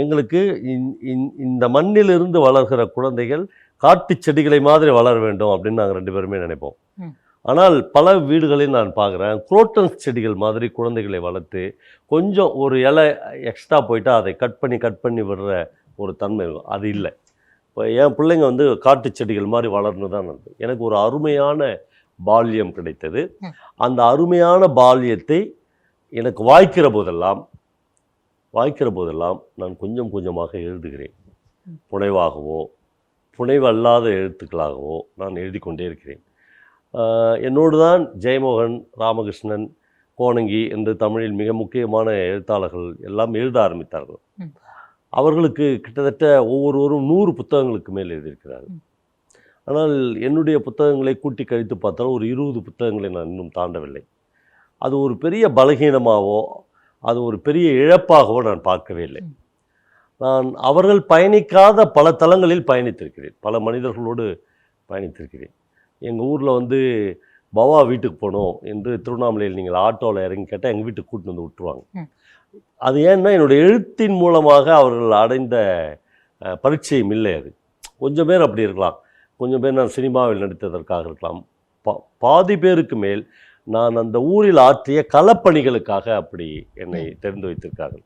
எங்களுக்கு இந்த மண்ணிலிருந்து வளர்கிற குழந்தைகள் காட்டு செடிகளை மாதிரி வளர வேண்டும் அப்படின்னு நாங்கள் 2 பேருமே நினைப்போம். ஆனால் பல வீடுகளில் நான் பார்க்குறேன், குரோட்டன்ஸ் செடிகள் மாதிரி குழந்தைகளை வளர்த்து கொஞ்சம் ஒரு இலை எக்ஸ்ட்ரா போயிட்டா அதை கட் பண்ணி விடுற ஒரு தன்மை இருக்கும். அது இல்லை. இப்போ என் பிள்ளைங்க வந்து காட்டு செடிகள் மாதிரி வளர்ந்து தான் நடக்கும். எனக்கு ஒரு அருமையான பால்யம் கிடைத்தது. அந்த அருமையான பால்யத்தை எனக்கு வாய்க்கிற போதெல்லாம் நான் கொஞ்சம் கொஞ்சமாக எழுதுகிறேன். புனைவாகவோ புனைவல்லாத எழுத்துக்களாகவோ நான் எழுதி கொண்டே இருக்கிறேன். என்னோடு தான் ஜெயமோகன், ராமகிருஷ்ணன், கோணங்கி என்று தமிழில் மிக முக்கியமான எழுத்தாளர்கள் எல்லாம் எழுத ஆரம்பித்தார்கள். அவர்களுக்கு கிட்டத்தட்ட ஒவ்வொருவரும் 100 புத்தகங்களுக்கு மேல் எழுதியிருக்கிறார்கள். ஆனால் என்னுடைய புத்தகங்களை கூட்டி கழித்து பார்த்தாலும் ஒரு 20 புத்தகங்களை நான் இன்னும் தாண்டவில்லை. அது ஒரு பெரிய பலகீனமாகவோ அது ஒரு பெரிய இழப்பாகவோ நான் பார்க்கவே இல்லை. நான் அவர்கள் பயணிக்காத பல தளங்களில் பயணித்திருக்கிறேன், பல மனிதர்களோடு பயணித்திருக்கிறேன். எங்கள் ஊரில் வந்து பவா வீட்டுக்கு போகணும் என்று திருவண்ணாமலையில் நீங்கள் ஆட்டோவில் இறங்கி கேட்டால் எங்கள் வீட்டுக்கு கூட்டிட்டு வந்து விட்டுருவாங்க. அது ஏன்னா என்னுடைய எழுத்தின் மூலமாக அவர்கள் அடைந்த பரிச்சயம் இல்லை. அது கொஞ்சம் பேர் அப்படி இருக்கலாம், கொஞ்சம் பேர் நான் சினிமாவில் நடித்ததற்காக இருக்கலாம். பாதி பேருக்கு மேல் நான் அந்த ஊரில் ஆற்றிய களப்பணிகளுக்காக அப்படி என்னை தெரிந்து வைத்திருக்கார்கள்.